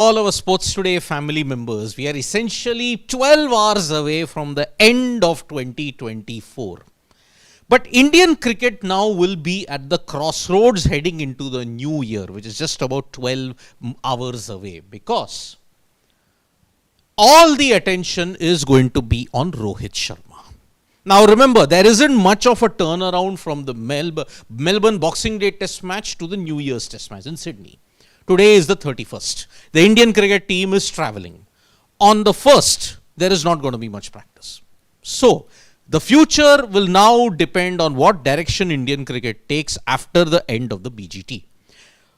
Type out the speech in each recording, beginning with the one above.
all our Sports Today family members, we are essentially 12 hours away from the end of 2024. But Indian cricket now will be at the crossroads heading into the new year, which is just about 12 hours away, because all the attention is going to be on Rohit Sharma. Now remember, there isn't much of a turnaround from the Melbourne Boxing Day Test match to the New Year's Test match in Sydney. Today is the 31st. The Indian cricket team is travelling. On the 1st, there is not going to be much practice. So, the future will now depend on what direction Indian cricket takes after the end of the BGT.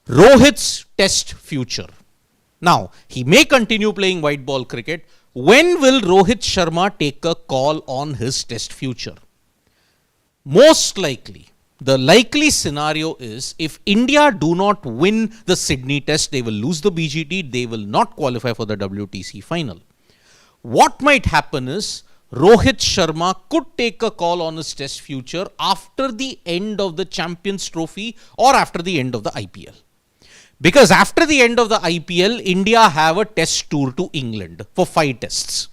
Rohit's Test future. Now, he may continue playing white ball cricket. When will Rohit Sharma take a call on his Test future? Most likely, the likely scenario is if India do not win the Sydney Test, they will lose the BGT, they will not qualify for the WTC final. What might happen is Rohit Sharma could take a call on his Test future after the end of the Champions Trophy or after the end of the IPL. Because after the end of the IPL, India have a Test tour to England for 5 tests.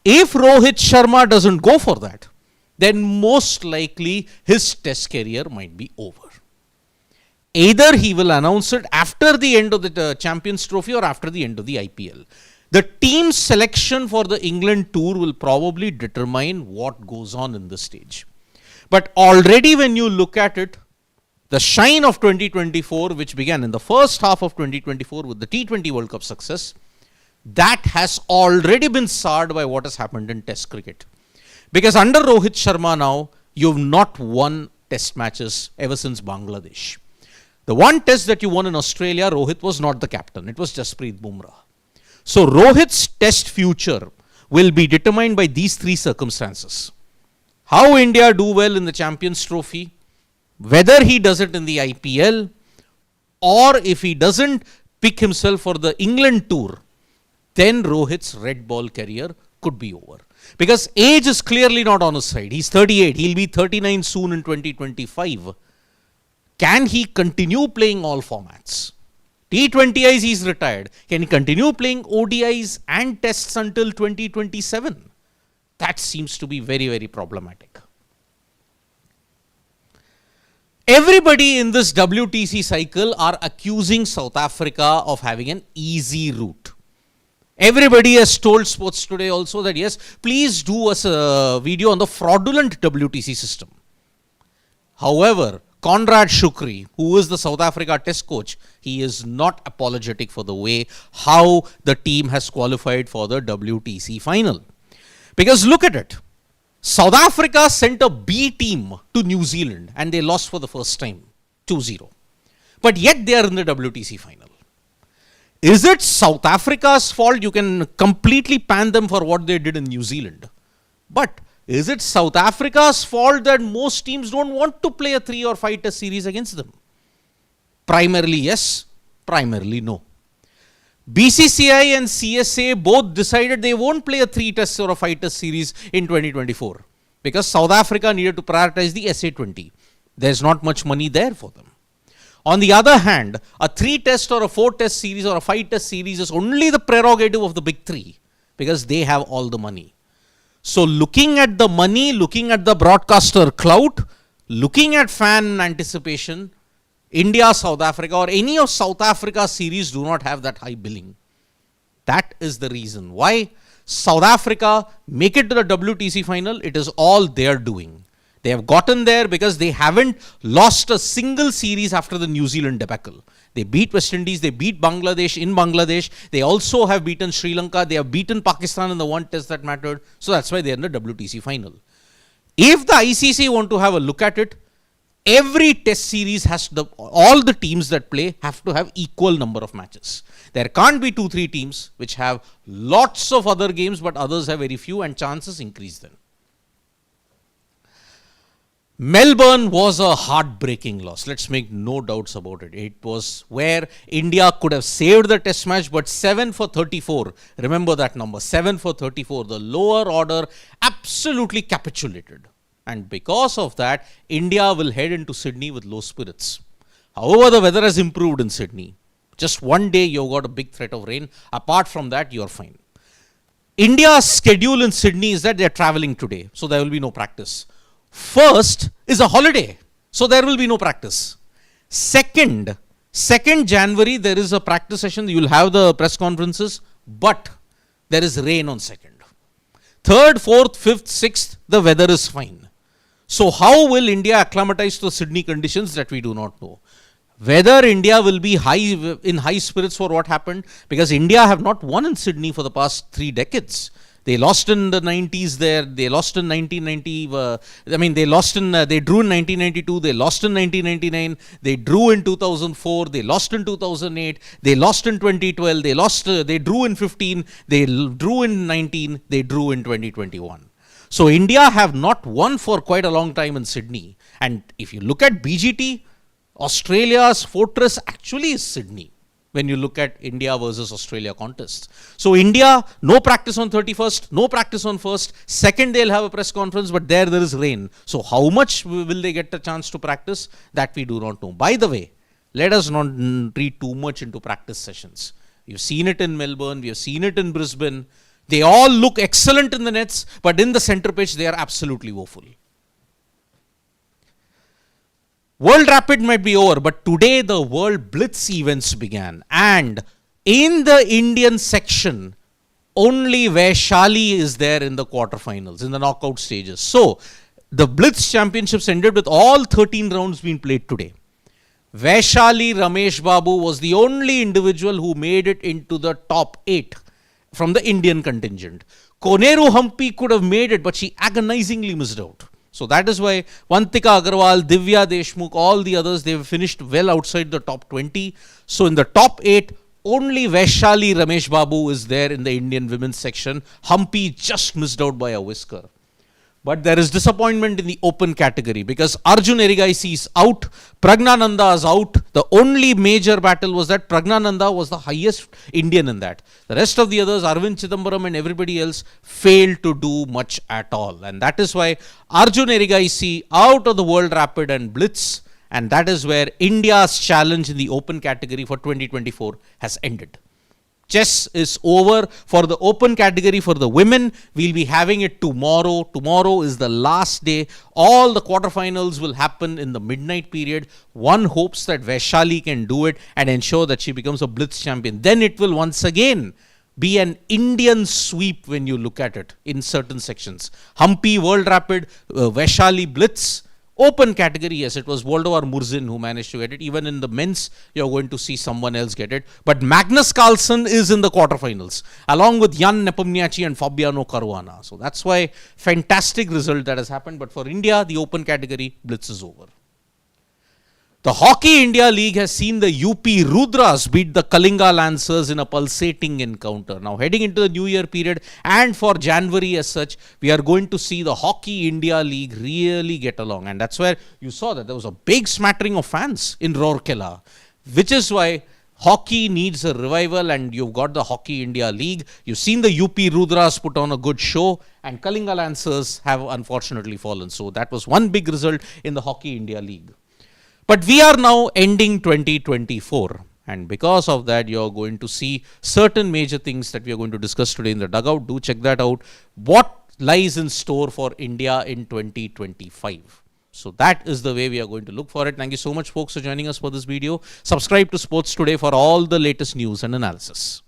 If Rohit Sharma doesn't go for that, then most likely his Test career might be over. Either he will announce it after the end of the Champions Trophy or after the end of the IPL. The team selection for the England tour will probably determine what goes on in this stage. But already when you look at it, the shine of 2024, which began in the first half of 2024 with the T20 World Cup success, that has already been soured by what has happened in Test cricket. Because under Rohit Sharma now, you've not won Test matches ever since Bangladesh. The one Test that you won in Australia, Rohit was not the captain. It was Jasprit Bumrah. So Rohit's Test future will be determined by these 3 circumstances. How India do well in the Champions Trophy, whether he does it in the IPL, or if he doesn't pick himself for the England tour, then Rohit's red ball career could be over. Because age is clearly not on his side. He's 38. He'll be 39 soon in 2025. Can he continue playing all formats? T20Is, he's retired. Can he continue playing ODIs and tests until 2027? That seems to be very, very problematic. Everybody in this WTC cycle are accusing South Africa of having an easy route. Everybody has told Sports Today also that yes, please do us a video on the fraudulent WTC system. However, Conrad, who is the South Africa Test coach, he is not apologetic for the way how the team has qualified for the WTC final. Because look at it. South Africa sent a B team to New Zealand and they lost for the first time, 2-0. But yet they are in the WTC final. Is it South Africa's fault? You can completely pan them for what they did in New Zealand. But is it South Africa's fault that most teams don't want to play a 3 or 5 test series against them? Primarily yes, primarily no. BCCI and CSA both decided they won't play a 3 test or a 5 test series in 2024 because South Africa needed to prioritize the SA20. There's not much money there for them. On the other hand, a 3 test or a 4 test series or a 5 test series is only the prerogative of the big 3 because they have all the money. So looking at the money, looking at the broadcaster clout, looking at fan anticipation, India, South Africa or any of South Africa's series do not have that high billing. That is the reason why South Africa make it to the WTC final. It is all their doing. They have gotten there because they haven't lost a single series after the New Zealand debacle. They beat West Indies, they beat Bangladesh in Bangladesh. They also have beaten Sri Lanka. They have beaten Pakistan in the one test that mattered. So that's why they're in the WTC final. If the ICC want to have a look at it, every test series has all the teams that play have to have equal number of matches. There can't be 2-3 teams which have lots of other games but others have very few and chances increase then. Melbourne was a heartbreaking loss. Let's make no doubts about it. It was where India could have saved the test match, but 7 for 34. Remember that number, 7 for 34. The lower order absolutely capitulated. And because of that, India will head into Sydney with low spirits. However, the weather has improved in Sydney. Just one day you've got a big threat of rain. Apart from that, you're fine. India's schedule in Sydney is that they're traveling today, so there will be no practice. First is a holiday, so there will be no practice. Second January, there is a practice session. You'll have the press conferences, but there is rain on 2nd. 3rd, 4th, 5th, 6th, the weather is fine. So how will India acclimatize to the Sydney conditions? That we do not know. Whether India will be in high spirits for what happened, because India have not won in Sydney for the past 3 decades. They lost in the 90s there. They lost in 1990. They drew in 1992. They lost in 1999. They drew in 2004. They lost in 2008. They lost in 2012. They drew in 15. They drew in 19. They drew in 2021. So India have not won for quite a long time in Sydney. And if you look at BGT, Australia's fortress actually is Sydney when you look at India versus Australia contest. So India, no practice on 31st, no practice on 1st. 2nd, they'll have a press conference, but there is rain. So how much will they get a chance to practice? That we do not know. By the way, let us not read too much into practice sessions. We've seen it in Melbourne. We have seen it in Brisbane. They all look excellent in the nets, but in the center pitch, they are absolutely woeful. World Rapid might be over, but today the World Blitz events began. And in the Indian section, only Vaishali is there in the quarterfinals, in the knockout stages. So, the Blitz championships ended with all 13 rounds being played today. Vaishali Ramesh Babu was the only individual who made it into the top 8 from the Indian contingent. Koneru Hampi could have made it, but she agonizingly missed out. So that is why Vantika Agarwal, Divya Deshmukh, all the others, they've finished well outside the top 20. So in the top 8, only Vaishali Ramesh Babu is there in the Indian women's section. Hampi just missed out by a whisker. But there is disappointment in the open category because Arjun Erigaisi is out, Praggnanandhaa is out. The only major battle was that Praggnanandhaa was the highest Indian in that. The rest of the others, Arvind Chidambaram and everybody else, failed to do much at all. And that is why Arjun Erigaisi out of the World Rapid and Blitz, and that is where India's challenge in the open category for 2024 has ended. Chess is over for the open category for the women. We'll be having it tomorrow. Tomorrow is the last day. All the quarterfinals will happen in the midnight period. One hopes that Vaishali can do it and ensure that she becomes a Blitz champion. Then it will once again be an Indian sweep when you look at it in certain sections. Hampi World Rapid, Vaishali Blitz. Open category, yes, it was Voldovar Murzin who managed to get it. Even in the men's, you're going to see someone else get it. But Magnus Carlsen is in the quarterfinals, along with Jan Nepomniachtchi and Fabiano Caruana. So that's why fantastic result that has happened. But for India, the open category, Blitz is over. The Hockey India League has seen the UP Rudras beat the Kalinga Lancers in a pulsating encounter. Now heading into the New Year period and for January as such, we are going to see the Hockey India League really get along. And that's where you saw that there was a big smattering of fans in Rourkela, which is why hockey needs a revival and you've got the Hockey India League. You've seen the UP Rudras put on a good show and Kalinga Lancers have unfortunately fallen. So that was one big result in the Hockey India League. But we are now ending 2024 and because of that you're going to see certain major things that we are going to discuss today in the dugout. Do check that out. What lies in store for India in 2025? So that is the way we are going to look for it. Thank you so much folks for joining us for this video. Subscribe to Sports Today for all the latest news and analysis.